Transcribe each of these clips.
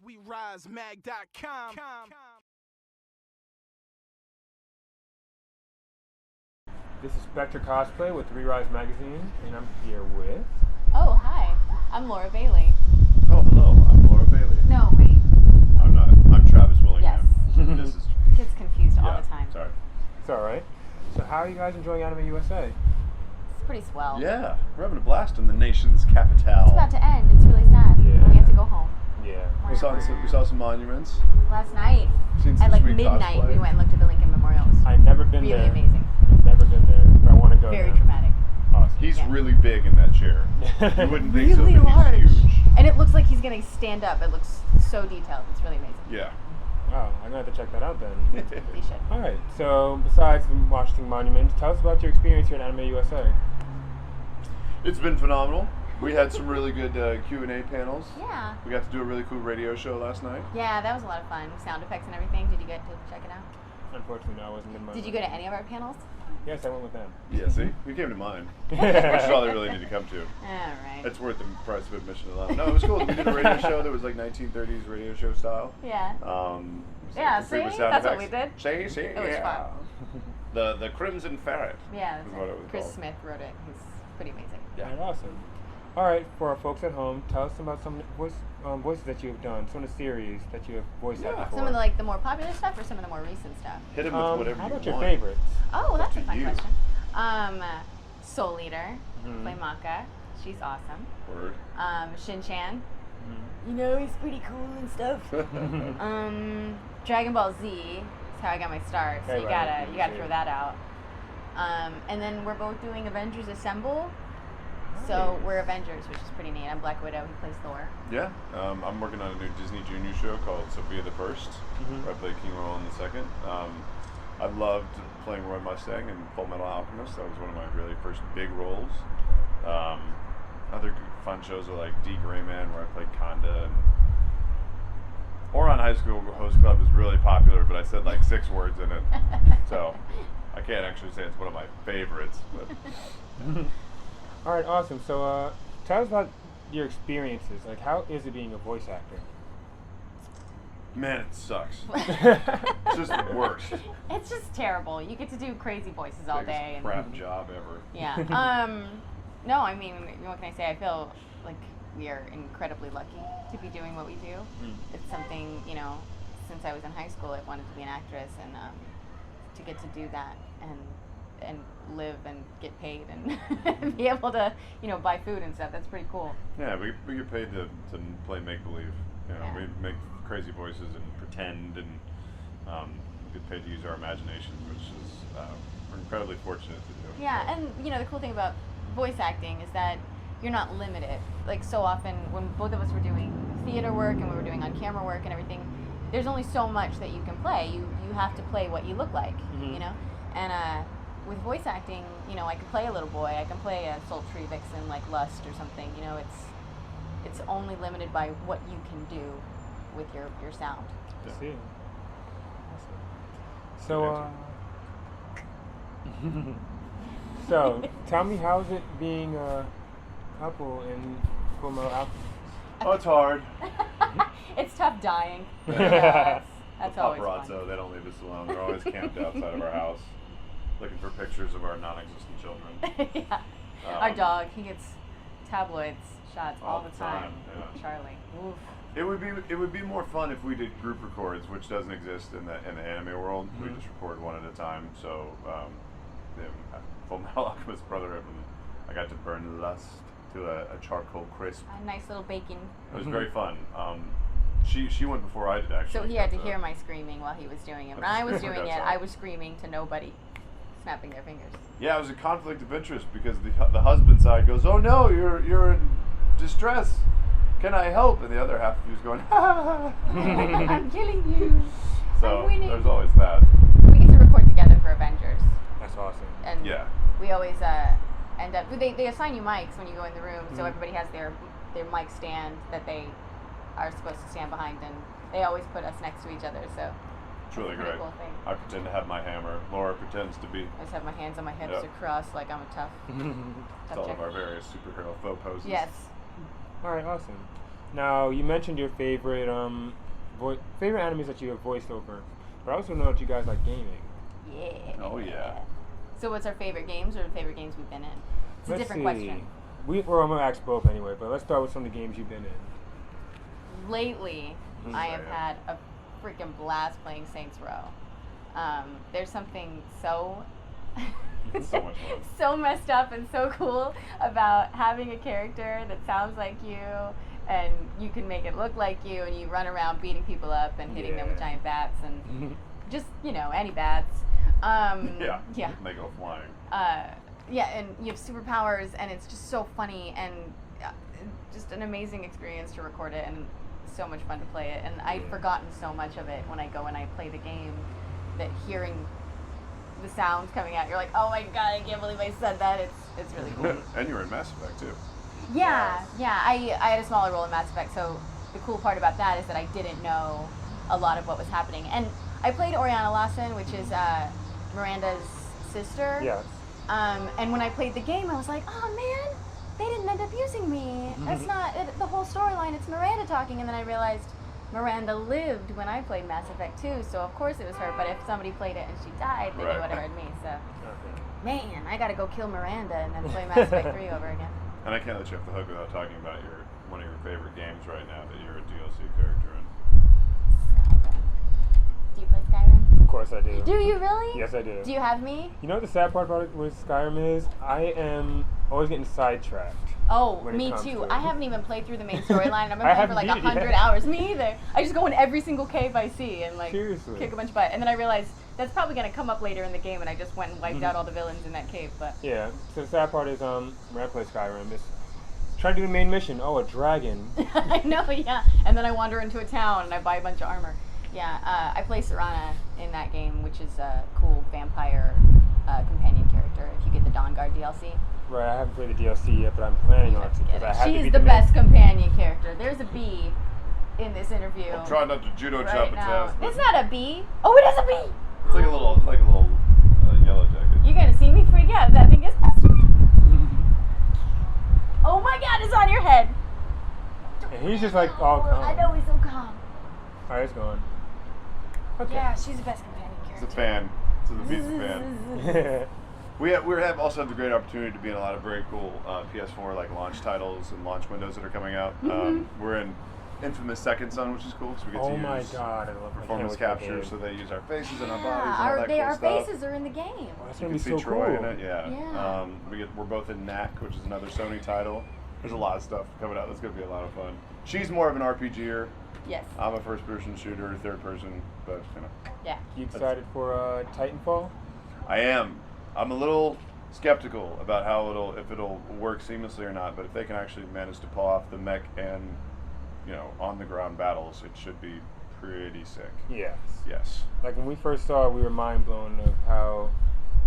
WeRiseMag.com. This is Spectre Cosplay with Rise Magazine, and I'm here with... Oh, hi. I'm Laura Bailey. Oh, hello. I'm Laura Bailey. No, wait. I'm not. I'm Travis Willingham. Yes. This is... Gets confused all the time. Sorry. It's alright. So how are you guys enjoying Anime USA? It's pretty swell. Yeah, we're having a blast in the nation's capital. It's about to end. It's really sad. Yeah. We have to go home. Yeah. We saw some monuments. Last night, Seen some at like sweet midnight, cosplay. we went and looked at the Lincoln Memorial. It was I've never been really there. amazing. Never been there, but I want to go Very there. dramatic. Awesome. He's Yeah. really big in that chair. You wouldn't think so, Really but large. he's huge. And it looks like he's going to stand up. It looks so detailed. It's really amazing. Yeah. Wow, I'm going to have to check that out then. You should. Alright, so besides the Washington Monument, tell us about your experience here at Anime USA. It's been phenomenal. We had some really good Q&A panels. Yeah. We got to do a really cool radio show last night. Yeah, that was a lot of fun. Sound effects and everything. Did you get to check it out? Unfortunately, no, I wasn't in my... Did you go to any of our panels? Yes, I went with them. Yeah, see? You came to mine. Which is all they really need to come to. All right. It's worth the price of admission alone. No, it was cool. We did a radio show that was like 1930s radio show style. Yeah. Yeah, complete with see? sound That's what effects. we did. See? It was fun. The Crimson Ferret. Yeah, is that's what it it. was Chris called. Smith wrote it. He's pretty amazing. Yeah. Alright, awesome. Alright, for our folks at home, tell us about some voices that you have done, some of the series that you have voiced out before. Some of the more popular stuff or some of the more recent stuff? Hit him with whatever how you about your want. favorites? Oh, that's a to fun you. question. Soul Eater, play Maka. She's awesome. Word. Shin-Chan. You know, he's pretty cool and stuff. Dragon Ball Z is how I got my start, so Okay, you right, gotta throw that out. And then we're both doing Avengers Assemble. So we're Avengers, which is pretty neat. I'm Black Widow, he plays Thor. Yeah. I'm working on a new Disney Junior show called Sophia the First, where I play King Roland the Second. I loved playing Roy Mustang in Full Metal Alchemist. That was one of my really first big roles. Other fun shows are like D. Grayman, where I played Conda, and Oron High School Host Club is really popular, but I said like 6 words in it, so I can't actually say it's one of my favorites. But Alright, awesome. So, tell us about your experiences. Like, how is it being a voice actor? man, it sucks. It's just the worst. It's just terrible. You get to do crazy voices all Biggest day. crap job ever. Yeah. No, I mean, what can I say? I feel like we are incredibly lucky to be doing what we do. It's something, since I was in high school, I wanted to be an actress, and to get to do that and live and get paid and be able to, buy food and stuff, that's pretty cool. Yeah, we get paid to play make-believe. Yeah. We make crazy voices and pretend, and get paid to use our imaginations, which is we're incredibly fortunate to do. Yeah, and the cool thing about voice acting is that you're not limited. Like, so often when both of us were doing theater work and we were doing on-camera work and everything, there's only so much that you can play. You have to play what you look like, And with voice acting, I can play a little boy, I can play a sultry vixen like Lust or something. It's only limited by what you can do with your sound. I see. Awesome. So, so tell me, how is it being a couple in Full Metal Alchemist? Oh, it's hard. It's tough dying. Yeah, that's The always paparazzo, fun. they don't leave us alone. They're always camped outside of our house, looking for pictures of our non-existent children. Yeah. Our dog, he gets tabloids shots all the time. yeah. Charlie. Oof. It would be more fun if we did group records, which doesn't exist in the anime world. We just record one at a time. So, Full Metal Alchemist Brotherhood, I got to burn Lust to a charcoal crisp. A nice little bacon. It was very fun. She went before I did, actually. So he had to hear my screaming while he was doing it. When I was doing it, That's I was screaming to nobody, snapping their fingers. Yeah, it was a conflict of interest because the husband side goes, "Oh no, you're in distress. Can I help?" And the other half of you is going, "Ha ha ha." I'm killing you. So I'm winning. there's always that. We get to record together for Avengers. That's awesome. And Yeah. we always end up. They assign you mics when you go in the room, so everybody has their mic stand that they are supposed to stand behind, and they always put us next to each other. So It's really Pretty great. cool thing. I pretend to have my hammer. Laura pretends to be. I just have my hands on my hips Yep. across like I'm a tough It's all chick. of our various superhero faux poses. Yes. All right, awesome. Now you mentioned your favorite favorite animes that you have voiced over, but I also know that you guys like gaming. Yeah. Oh, yeah. So what's our favorite games or the favorite games we've been in? It's a different question. I'm gonna ask both anyway, but let's start with some of the games you've been in. Lately, I have Yeah. had a freaking blast playing Saints Row. There's something so It's so much fun. so messed up and so cool about having a character that sounds like you, and you can make it look like you, and you run around beating people up and hitting them with Yeah. giant bats and just any bats. Yeah. Yeah. They go flying. Yeah, and you have superpowers, and it's just so funny and just an amazing experience to record it, and so much fun to play it. And I'd forgotten so much of it when I go and I play the game, that hearing the sounds coming out, you're like, oh my god, I can't believe I said that. It's really cool. And you were in Mass Effect too. Yeah. I had a smaller role in Mass Effect, so the cool part about that is that I didn't know a lot of what was happening. And I played Oriana Lawson, which is Miranda's sister. Yes. And when I played the game, I was like, oh man, they didn't end up using me. That's not the whole storyline. It's Miranda talking. And then I realized Miranda lived when I played Mass Effect 2, so of course it was her. But if somebody played it and she died, they Right. knew what it had me. So, Okay. man, I gotta go kill Miranda and then play Mass Effect 3 over again. And I can't let you off the hook without talking about one of your favorite games right now that you're a DLC character in. Skyrim. Do you play Skyrim? Of course I do. Do you really? Yes, I do. Do you have me? You know what the sad part about it with Skyrim is? I am always getting sidetracked. Oh, when it me comes too. to it. I haven't even played through the main storyline. I've been I playing for like haven't either 100 yet. hours. Me either. I just go in every single cave I see and like Seriously. kick a bunch of butt. And then I realized that's probably gonna come up later in the game, and I just went and wiped out all the villains in that cave. But Yeah. So the sad part is, when I play Skyrim, it's try to do the main mission. Oh, a dragon. I know, yeah. And then I wander into a town and I buy a bunch of armor. Yeah, I play Serana in that game, which is a cool vampire companion character. If you get the Dawn Guard DLC. Right. I haven't played the DLC yet, but I'm planning on it because I have to She's beat the main- best companion character. There's a bee in this interview. I'm trying not to judo chop right its now. ass. but It's not a bee. Oh, it is a bee. It's like a little yellow jacket. You're gonna see me freak out. That thing is close to me. Oh my god, it's on your head. And he's just like all calm. I know, he's so calm. Alright, it's gone. Okay. Yeah, she's the best companion It's a character. fan. It's a pizza fan. We also have the great opportunity to be in a lot of very cool PS4 like launch titles and launch windows that are coming out. We're in infamous Second Son, which is cool because we get Oh to my use god, I love performance I can't wait for capture, that so game. they use our faces and our Yeah, bodies and all that cool our stuff. faces are in the game. Oh, that's You gonna can be see so Troy cool. in it, yeah. Yeah. We're both in Knack, which is another Sony title. There's a lot of stuff coming out. That's gonna be a lot of fun. She's more of an RPGer. Yes. I'm a first-person shooter, third-person, but Yeah. You excited for Titanfall? I am. I'm a little skeptical about how if it'll work seamlessly or not. But if they can actually manage to pull off the mech and on-the-ground battles, it should be pretty sick. Yes. Yes. Like when we first saw it, we were mind blown of how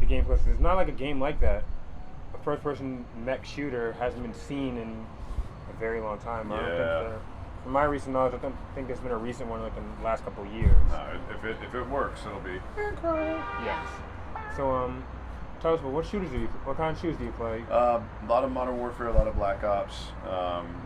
the game plays. It's not like a game like that. A first-person mech shooter hasn't been seen in a very long time. I don't think Yeah. from my recent knowledge, I don't think there's been a recent one like in the last couple of years. If it works, it'll be. Yes. So tell us what kind of shooters do you play? A lot of Modern Warfare, a lot of Black Ops.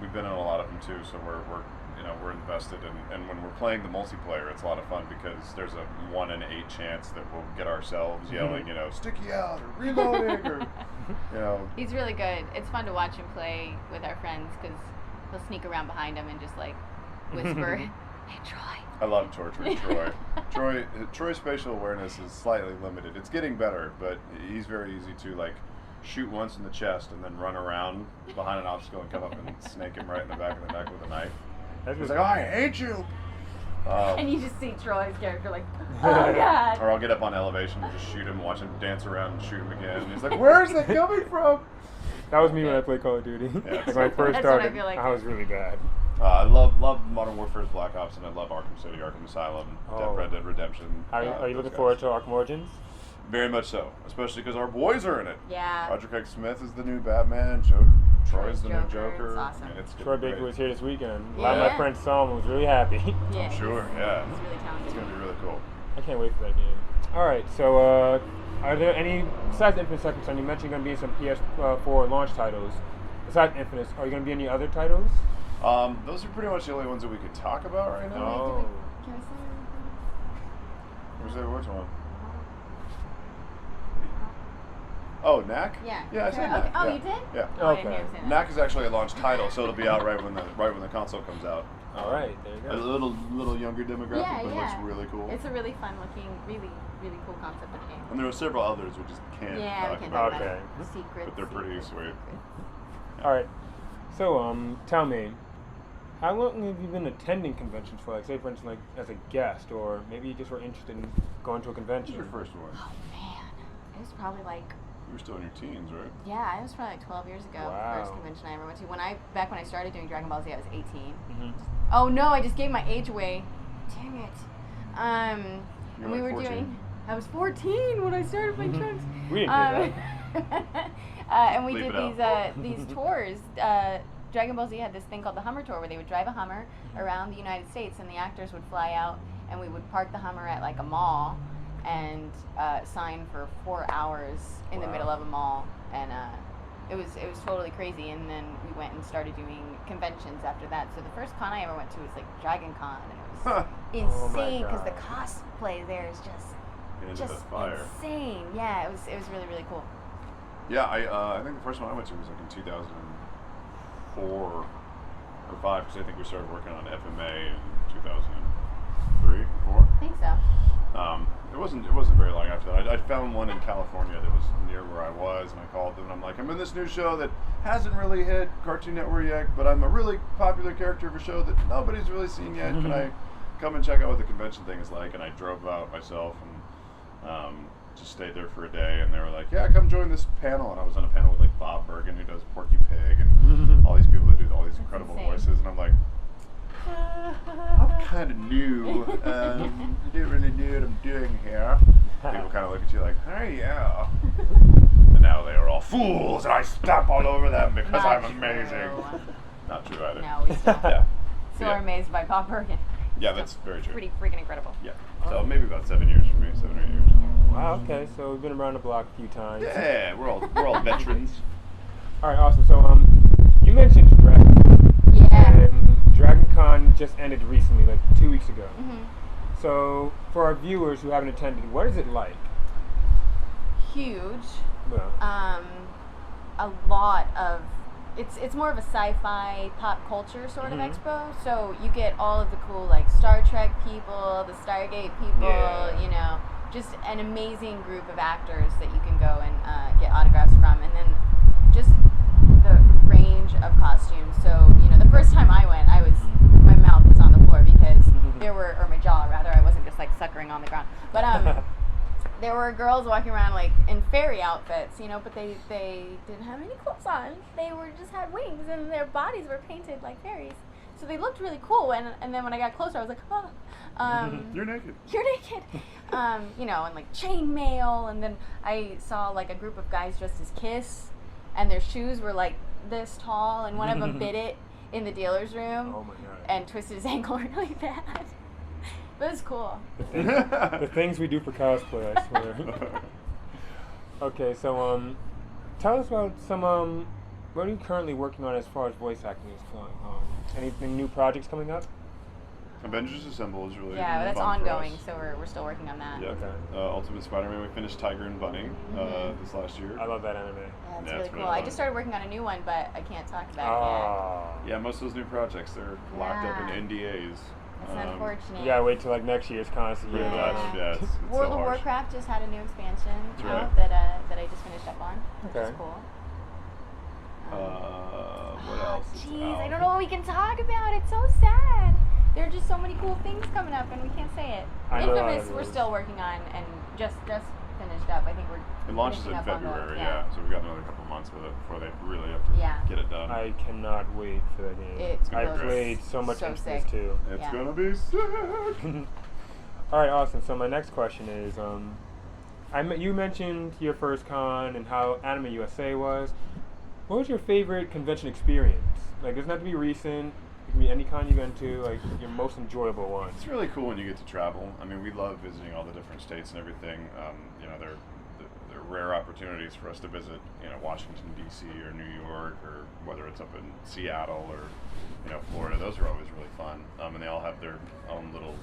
We've been in a lot of them too, so we're invested in. And when we're playing the multiplayer, it's a lot of fun because there's a 1 in 8 chance that we'll get ourselves yelling, sticky out or reloading or, He's really good. It's fun to watch him play with our friends because he'll sneak around behind him and just like whisper, "Hey, Troy." I love torturing Troy. Troy's spatial awareness is slightly limited. It's getting better, but he's very easy to like shoot once in the chest and then run around behind an obstacle and come up and snake him right in the back of the neck with a knife. He's like, "Oh, I hate you." And you just see Troy's character like, "Oh god." Or I'll get up on elevation and just shoot him, watch him dance around and shoot him again. And he's like, "Where's that coming from?" That was me when I played Call of Duty. Yeah. When I first That's what I started, feel like. I was really bad. I love Modern Warfare's Black Ops, and I love Arkham City, Arkham Asylum, Oh. Red Dead Redemption. Are you looking those forward guys. to Arkham Origins? Very much so, especially because our boys are in it. Yeah. Roger Craig Smith is the new Batman. Troy's the new Joker. Joker. It's awesome. I mean, it's Troy great. Baker was here this weekend. A lot of Yeah. my friends saw him and was really happy. Yeah. Sure, yeah. He's really talented. It's going to be really cool. I can't wait for that game. All right, so are there any, besides Infinite Second Son, you mentioned you're going to be in some PS4 launch titles. Besides Infinite, are you going to be any other titles? Those are pretty much the only ones that we could talk about right now. Oh. Can we say Where's that? Which one? Oh, Knack? Yeah. Yeah, I Sure. said Knack. Okay. Oh, yeah. you did? Yeah. Oh, I didn't hear Okay. him say that. Knack is actually a launch title, so it'll be out right when the console comes out. All right, there you A go. little younger demographic, Yeah, but it yeah. looks really cool. It's a really fun looking, really, really cool concept of game. And there are several others we just can't Yeah, we talk can't about. talk Okay. about it. Secret. But they're pretty sweet. All right, so tell me, how long have you been attending conventions for? Like, say, for instance, like as a guest, or maybe you just were interested in going to a convention. What's your first one? Oh man, it was probably like, You were still in your teens, right? yeah, it was probably like 12 years ago. Wow. First convention I ever went to. Back when I started doing Dragon Ball Z, I was 18. Mm-hmm. Oh no, I just gave my age away. Dang it. You And were we like were 14. doing. I was 14 when I started playing trunks. We didn't do that. And we Bleep did it these tours. Dragon Ball Z had this thing called the Hummer Tour, where they would drive a Hummer around the United States, and the actors would fly out, and we would park the Hummer at like a mall, and sign for 4 hours in the Wow. middle of a mall, and it was totally crazy. And then we went and started doing conventions after that. So the first con I ever went to was like Dragon Con, and it was Oh my insane because the God. cosplay there is just Into the fire. insane. Yeah, it was really, really cool. Yeah, I think the first one I went to was like in 2004 or 5, because I think we started working on FMA in 2003, 4. I think so. It wasn't very long after that. I found one in California that was near where I was, and I called them, and I'm like, I'm in this new show that hasn't really hit Cartoon Network yet, but I'm a really popular character of a show that nobody's really seen yet. Can I come and check out what the convention thing is like? And I drove out myself and just stayed there for a day, and they were like, yeah, come join this panel. And I was on a panel with like Bob Bergen, who does Porky Pig, and all these people that do all these incredible insane. voices, and I'm like, I'm kind of new. I don't really know what I'm doing here. People kind of look at you like, oh yeah. And now they are all fools, and I stomp all over them because Not I'm amazing. true. Not true either. No, we still Yeah. still are amazed by Bob Bergen. Yeah, that's very true. Pretty freaking incredible. Yeah. So maybe about 7 years for me, 7 or 8 years. Wow. Okay, so we've been around the block a few times. Yeah, we're all veterans. All right, awesome. So you mentioned Dragon. Yeah. And Dragon Con just ended recently, like 2 weeks ago. Mhm. So for our viewers who haven't attended, what is it like? Huge. Well, A lot of it's more of a sci-fi pop culture sort of Mhm. expo. So you get all of the cool like Star Trek people, the Stargate people, Yeah. you know, just an amazing group of actors that you can go and get autographs from, and then just the range of costumes. So you know, the first time I went, my mouth was on the floor because or my jaw rather. I wasn't just like suckering on the ground, but there were girls walking around like in fairy outfits, you know, but they didn't have any clothes on. They just had wings, and their bodies were painted like fairies. So they looked really cool. And then when I got closer, I was like, oh, You're naked. you're naked. You know, and like chainmail. And then I saw like a group of guys dressed as Kiss, and their shoes were like this tall, and one of them bit it in the dealer's room oh my God. and twisted his ankle really bad. But it was cool. The things we do for cosplay, I swear. Okay, so tell us about some what are you currently working on as far as voice acting is going? Anything new projects coming up? Avengers Assemble is really Yeah, that's fun for ongoing, us. so we're still working on that. Yeah. Okay. Ultimate Spider-Man, we finished Tiger and Bunny this last year. I love that anime. Yeah, it's Yeah, really it's cool. really I fun. just started working on a new one, but I can't talk about it Oh. Yeah, most of those new projects, they're locked up Yeah. in NDAs. yet. It's unfortunate. You gotta wait till like next year's con to Pretty hear much, about it. yeah. It's World so of harsh. Warcraft just had a new expansion That's out right. that I just finished up on, which is Okay. cool. What else? is Jeez, out? I don't know what we can talk about. It's so sad. There are just so many cool things coming up, and we can't say it. I know how Infamous, it we're is. still working on, and just finished up. I think we're It launches finishing in up on the- February, yeah. So we got another couple months with it before they really have to Yeah. get it done. I cannot wait for that game. It's I gonna be played so much so Infamous sick. too. It's Yeah. gonna be sick. All right, awesome. So my next question is, you mentioned your first con and how Anime USA was. What was your favorite convention experience? Like, it doesn't have to be recent. It can be any con you've been to, like your most enjoyable one. It's really cool when you get to travel. I mean, we love visiting all the different states and everything. You know, they're rare opportunities for us to visit, you know, Washington D.C. or New York, or whether it's up in Seattle or, you know, Florida. Those are always really fun, and they all have their own little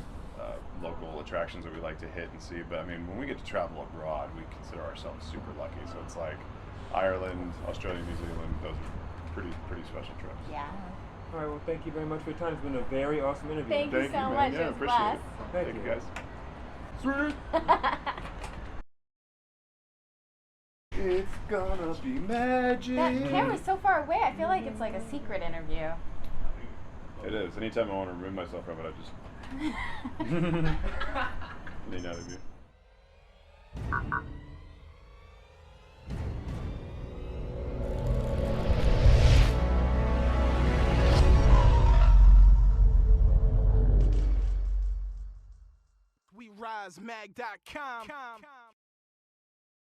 local attractions that we like to hit and see. But I mean, when we get to travel abroad, we consider ourselves super lucky. So it's like Ireland, Australia, New Zealand. Those are pretty special trips. Yeah. All right, well, thank you very much for your time. It's been a very awesome interview. Thank you so much. Yeah, It was appreciate blast. it. Thank Thank you. you guys. Sweet. It's gonna be magic. That camera's so far away. I feel like it's like a secret interview. It is. Anytime I want to remove myself from it, I just lean out of you. WeRiseMag.com